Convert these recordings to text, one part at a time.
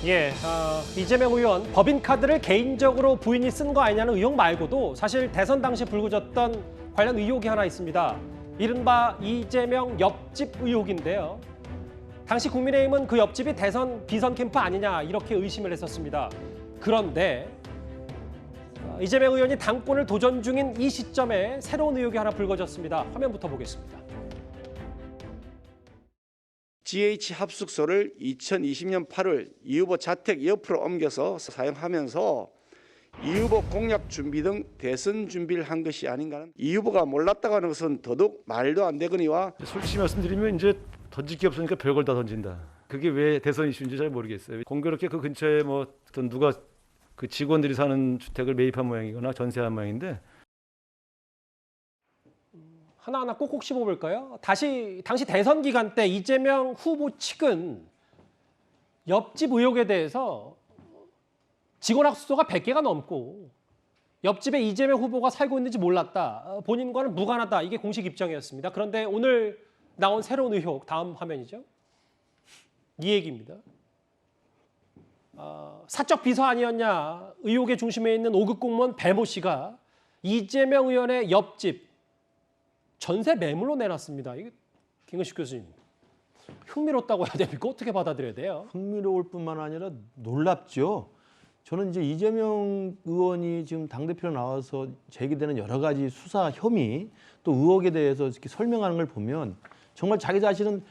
예, 이재명 의원 법인카드를 개인적으로 부인이 쓴 거 아니냐는 의혹 말고도 사실 대선 당시 불거졌던 관련 의혹이 하나 있습니다. 이른바 이재명 옆집 의혹인데요. 당시 국민의힘은 그 옆집이 대선 비선 캠프 아니냐 이렇게 의심을 했었습니다. 그런데 이재명 의원이 당권을 도전 중인 이 시점에 새로운 의혹이 하나 불거졌습니다. 화면부터 보겠습니다. GH 합숙소를 2020년 8월 이 후보 자택 옆으로 옮겨서 사용하면서 이 후보 공약 준비 등 대선 준비를 한 것이 아닌가는 이 후보가 몰랐다고 하는 것은 더더욱 말도 안 되거니와 솔직히 말씀드리면 이제 던질 게 없으니까 별걸 다 던진다. 그게 왜 대선 이슈인지 잘 모르겠어요. 공교롭게 그 근처에 뭐 어떤 누가 그 직원들이 사는 주택을 매입한 모양이거나 전세한 모양인데 하나하나 꼭꼭 씹어볼까요? 당시 대선 기간 때 이재명 후보 측은 옆집 의혹에 대해서 직원 학수소가 100개가 넘고 옆집에 이재명 후보가 살고 있는지 몰랐다. 본인과는 무관하다. 이게 공식 입장이었습니다. 그런데 오늘 나온 새로운 의혹, 다음 화면이죠. 이 얘기입니다. 사적 비서 아니었냐. 의혹의 중심에 있는 5급 공무원 배모 씨가 이재명 의원의 옆집 전세 매물로 내놨습니다. 이게 김근식 교수님, 흥미롭다고 해야 됩니까? 어떻게 받아들여야 돼요? 흥미로울 뿐만 아니라 놀랍죠. 저는 이제 이재명 의원이 지금 당대표로 나와서 제기되는 여러 가지 수사 혐의 또 의혹에 대해서 이렇게 설명하는 걸 보면 정말 자기 자신은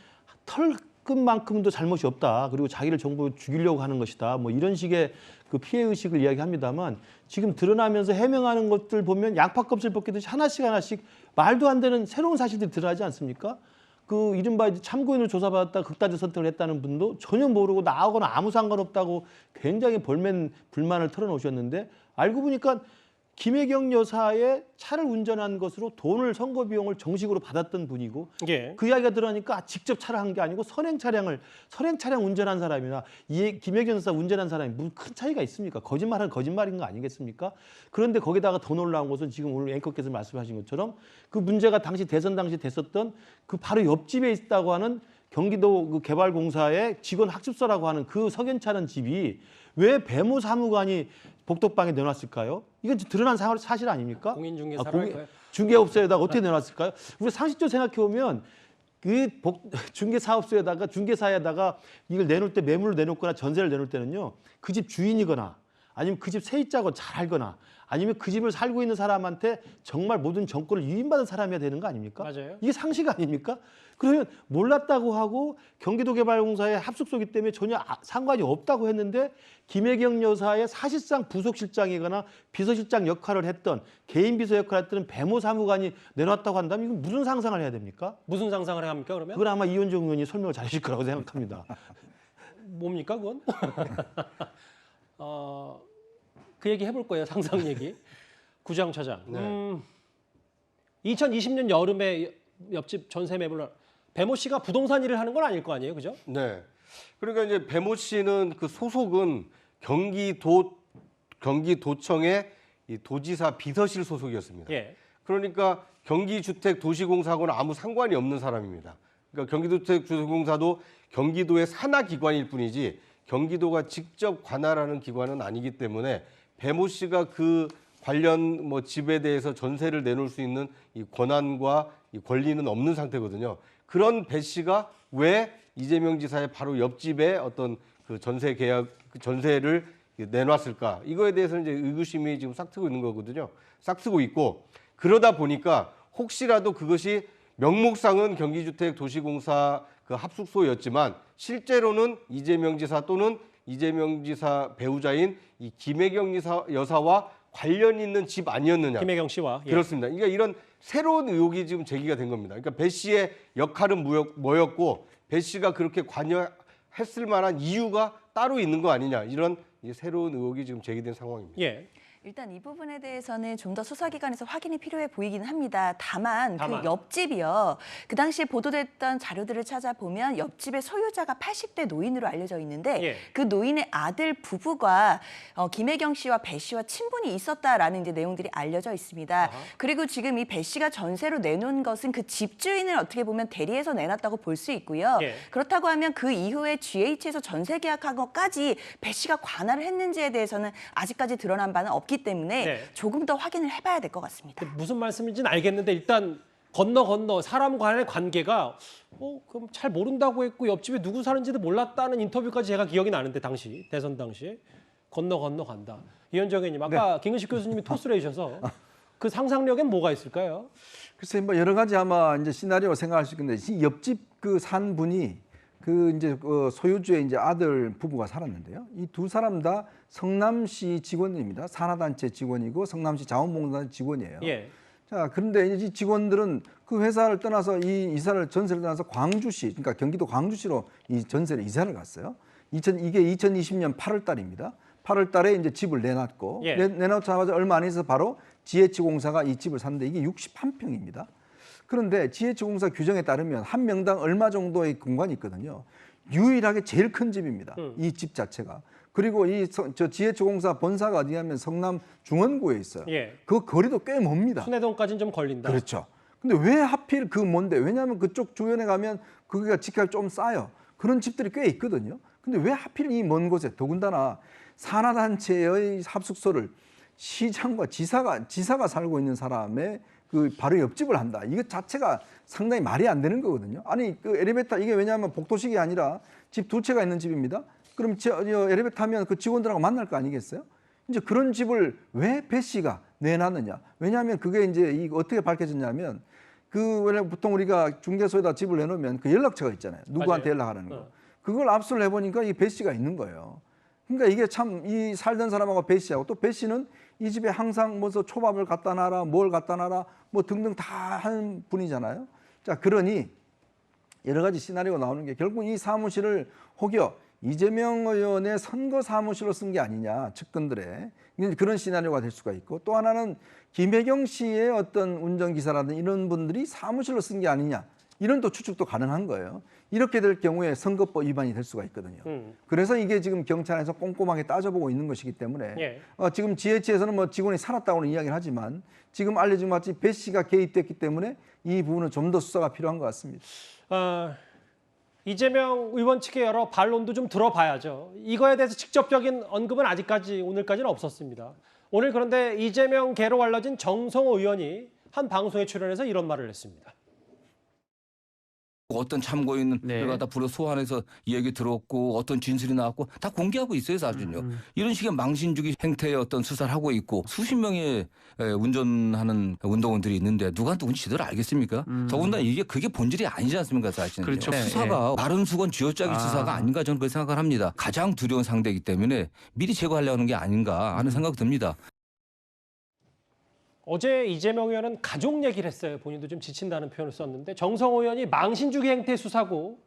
털끝만큼도 잘못이 없다. 그리고 자기를 전부 죽이려고 하는 것이다. 뭐 이런 식의 그 피해 의식을 이야기합니다만 지금 드러나면서 해명하는 것들 보면 양파 껍질 벗기듯이 하나씩 말도 안 되는 새로운 사실들이 드러나지 않습니까? 그 이른바 참고인으로 조사받았다 극단적 선택을 했다는 분도 전혀 모르고 나하고는 아무 상관없다고 굉장히 벌맨 불만을 털어놓으셨는데 알고 보니까 김혜경 여사의 차를 운전한 것으로 돈을 선거 비용을 정식으로 받았던 분이고 예. 그 이야기가 들어가니까 직접 차를 한 게 아니고 선행 차량 운전한 사람이나 이 김혜경 여사 운전한 사람이 무슨 큰 차이가 있습니까? 거짓말은 거짓말인 거 아니겠습니까? 그런데 거기다가 더 놀라운 것은 지금 오늘 앵커께서 말씀하신 것처럼 그 문제가 당시 대선 당시 됐었던 그 바로 옆집에 있다고 하는 경기도 그 개발공사의 직원 학습소라고 하는 그 석연찮은 집이 왜 배모 사무관이 복덕방에 내놨을까요? 이건 드러난 사실 아닙니까? 공인중개사를 중개업소에다가 어떻게 내놨을까요? 우리 상식적으로 생각해 보면 그 중개사업소에다가 중개사에다가 이걸 내놓을 때 매물로 내놓거나 전세를 내놓을 때는요. 그 집 주인이거나 아니면 그 집 세입자고 잘 알거나 아니면 그 집을 살고 있는 사람한테 정말 모든 정권을 위임받은 사람이어야 되는 거 아닙니까? 맞아요. 이게 상식 아닙니까? 그러면 몰랐다고 하고 경기도개발공사의 합숙소이기 때문에 전혀 상관이 없다고 했는데 김혜경 여사의 사실상 부속실장이거나 비서실장 역할을 했던 개인 비서 역할을 했던 배모 사무관이 내놨다고 한다면 이건 무슨 상상을 해야 됩니까? 무슨 상상을 해야 합니까 그러면? 그건 아마 이현정 의원이 설명을 잘 해줄 거라고 생각합니다. 뭡니까 그건? 그 얘기 해볼 거예요. 상상 얘기. 구장 차장. 2020년 여름에 옆집 전세 매물로 배모 씨가 부동산 일을 하는 건 아닐 거 아니에요, 그죠? 네. 그러니까 이제 배모 씨는 그 소속은 경기도청의 이 도지사 비서실 소속이었습니다. 예. 그러니까 경기주택도시공사하고는 아무 상관이 없는 사람입니다. 그러니까 경기주택도시공사도 경기도의 산하 기관일 뿐이지 경기도가 직접 관할하는 기관은 아니기 때문에 배모 씨가 그 관련 뭐 집에 대해서 전세를 내놓을 수 있는 이 권한과 이 권리는 없는 상태거든요. 그런 배 씨가 왜 이재명 지사의 바로 옆집에 어떤 그 전세 계약 전세를 내놨을까? 이거에 대해서는 이제 의구심이 지금 싹트고 있는 거거든요. 싹트고 있고 그러다 보니까 혹시라도 그것이 명목상은 경기주택도시공사 그 합숙소였지만 실제로는 이재명 지사 또는 이재명 지사 배우자인 이 김혜경 여사와 관련 있는 집 아니었느냐? 김혜경 씨와. 예. 그렇습니다. 그러니까 이런 새로운 의혹이 지금 제기가 된 겁니다. 그러니까 배 씨의 역할은 뭐였고 배 씨가 그렇게 관여했을 만한 이유가 따로 있는 거 아니냐? 이런 새로운 의혹이 지금 제기된 상황입니다. 예. 일단 이 부분에 대해서는 좀 더 수사기관에서 확인이 필요해 보이긴 합니다. 다만 다만. 그 옆집이요. 그 당시에 보도됐던 자료들을 찾아보면 옆집의 소유자가 80대 노인으로 알려져 있는데 예. 그 노인의 아들 부부가 김혜경 씨와 배 씨와 친분이 있었다라는 이제 내용들이 알려져 있습니다. 아하. 그리고 지금 이 배 씨가 전세로 내놓은 것은 그 집주인을 어떻게 보면 대리해서 내놨다고 볼 수 있고요. 예. 그렇다고 하면 그 이후에 GH에서 전세 계약한 것까지 배 씨가 관할을 했는지에 대해서는 아직까지 드러난 바는 없기 때문에 네. 조금 더 확인을 해봐야 될 것 같습니다. 무슨 말씀인지는 알겠는데 일단 건너 사람 간의 관계가 그럼 잘 모른다고 했고 옆집에 누구 사는지도 몰랐다는 인터뷰까지 제가 기억이 나는데 당시 대선 당시 건너 간다. 이현정 의원님 아까 김은식 교수님이 토스를 해주셔서 그 상상력엔 뭐가 있을까요? 글쎄 뭐 여러 가지 아마 이제 시나리오 생각할 수 있는데 이 옆집 그 산 분이 그 이제 그 소유주의 이제 아들 부부가 살았는데요. 이 두 사람 다 성남시 직원입니다. 산하단체 직원이고 성남시 자원봉사단 직원이에요. 예. 자, 그런데 이 직원들은 그 회사를 떠나서 이 이사를 전세를 떠나서 광주시, 그러니까 경기도 광주시로 이 전세를 이사를 갔어요. 이게 2020년 8월 달입니다. 8월 달에 이제 집을 내놨고 예. 내놓자마자 얼마 안 있어서 바로 GH공사가 이 집을 샀는데 이게 61평입니다. 그런데 GH공사 규정에 따르면 한 명당 얼마 정도의 공간이 있거든요. 유일하게 제일 큰 집입니다. 이 집 자체가. 그리고 저 GH공사 본사가 어디냐면 성남 중원구에 있어요. 예. 그 거리도 꽤 멉니다. 순회동까지는 좀 걸린다. 그렇죠. 근데 왜 하필 그 뭔데? 왜냐하면 그쪽 주변에 가면 거기가 집값이 좀 싸요. 그런 집들이 꽤 있거든요. 근데 왜 하필 이 먼 곳에 더군다나 산하단체의 합숙소를 시장과 지사가 살고 있는 사람의 그 바로 옆집을 한다. 이거 자체가 상당히 말이 안 되는 거거든요. 아니 그 엘리베이터 이게 왜냐하면 복도식이 아니라 집 두 채가 있는 집입니다. 그럼 엘리베이터 타면 그 직원들하고 만날 거 아니겠어요? 이제 그런 집을 왜 배 씨가 내놨느냐? 왜냐하면 그게 이제 어떻게 밝혀졌냐면 왜냐면 보통 우리가 중개소에다 집을 내놓으면 그 연락처가 있잖아요. 누구한테 맞아요. 연락하는 거. 그걸 압수를 해보니까 이 배 씨가 있는 거예요. 그러니까 이게 참 이 살던 사람하고 배 씨하고 또 배 씨는 이 집에 항상 무슨 초밥을 갖다 놔라, 뭘 갖다 놔라, 뭐 등등 다 하는 분이잖아요. 자, 그러니 여러 가지 시나리오가 나오는 게 결국 이 사무실을 혹여 이재명 의원의 선거 사무실로 쓴 게 아니냐, 측근들의 그런 시나리오가 될 수가 있고 또 하나는 김혜경 씨의 어떤 운전기사라든 이런 분들이 사무실로 쓴 게 아니냐, 이런 또 추측도 가능한 거예요. 이렇게 될 경우에 선거법 위반이 될 수가 있거든요. 그래서 이게 지금 경찰에서 꼼꼼하게 따져보고 있는 것이기 때문에 예. 지금 GH에서는 뭐 직원이 살았다고는 이야기를 하지만 지금 알려진 것 같이 배 씨가 개입됐기 때문에 이 부분은 좀 더 수사가 필요한 것 같습니다. 이재명 의원 측의 여러 반론도 좀 들어봐야죠. 이거에 대해서 직접적인 언급은 오늘까지는 없었습니다. 오늘 그런데 이재명계로 알려진 정성호 의원이 한 방송에 출연해서 이런 말을 했습니다. 어떤 참고인을 갖다 불러 소환해서 얘기 들었고 어떤 진술이 나왔고 다 공개하고 있어요, 사실은요. 이런 식의 망신주기 행태의 어떤 수사를 하고 있고 수십 명의 운전하는 운동원들이 있는데 누군지 제대로 알겠습니까? 더군다나 그게 본질이 아니지 않습니까, 사실은. 그렇죠. 수사가 마른 수건 쥐어짜기 수사가 아닌가 저는 그렇게 생각을 합니다. 가장 두려운 상대이기 때문에 미리 제거하려는 게 아닌가 하는 생각이 듭니다. 어제 이재명 의원은 가족 얘기를 했어요. 본인도 좀 지친다는 표현을 썼는데 정성호 의원이 망신주기 행태 수사고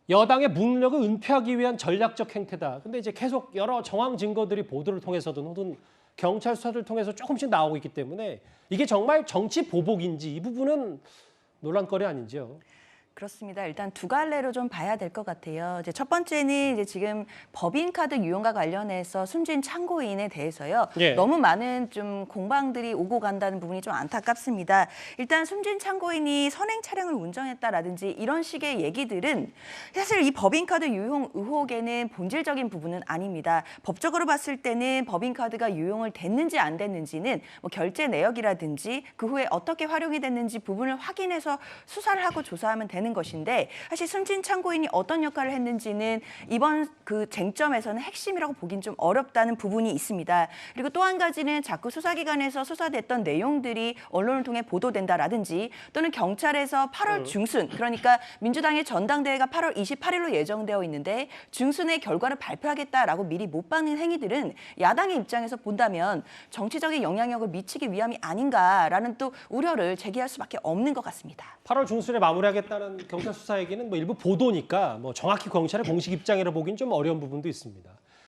여당의 무능력을 은폐하기 위한 전략적 행태다. 근데 이제 계속 여러 정황 증거들이 보도를 통해서든 혹은 경찰 수사를 통해서 조금씩 나오고 있기 때문에 이게 정말 정치 보복인지 이 부분은 논란거리 아닌지요. 그렇습니다. 일단 두 갈래로 좀 봐야 될 것 같아요. 이제 첫 번째는 이제 지금 법인카드 유용과 관련해서 숨진 참고인에 대해서요. 예. 너무 많은 좀 공방들이 오고 간다는 부분이 좀 안타깝습니다. 일단 숨진 참고인이 선행 차량을 운전했다라든지 이런 식의 얘기들은 사실 이 법인카드 유용 의혹에는 본질적인 부분은 아닙니다. 법적으로 봤을 때는 법인카드가 유용을 됐는지 안 됐는지는 뭐 결제 내역이라든지 그 후에 어떻게 활용이 됐는지 부분을 확인해서 수사를 하고 조사하면 되는 것인데 사실 숨진 참고인이 어떤 역할을 했는지는 이번 그 쟁점에서는 핵심이라고 보긴 좀 어렵다는 부분이 있습니다. 그리고 또 한 가지는 자꾸 수사기관에서 수사됐던 내용들이 언론을 통해 보도된다라든지 또는 경찰에서 8월 중순 그러니까 민주당의 전당대회가 8월 28일로 예정되어 있는데 중순에 결과를 발표하겠다라고 미리 못 박는 행위들은 야당의 입장에서 본다면 정치적인 영향력을 미치기 위함이 아닌가라는 또 우려를 제기할 수밖에 없는 것 같습니다. 8월 중순에 마무리하겠다는 경찰 수사 얘기는 뭐 일부 보도니까 뭐 정확히 경찰의 공식 입장이라 보긴 좀 어려운 부분도 있습니다.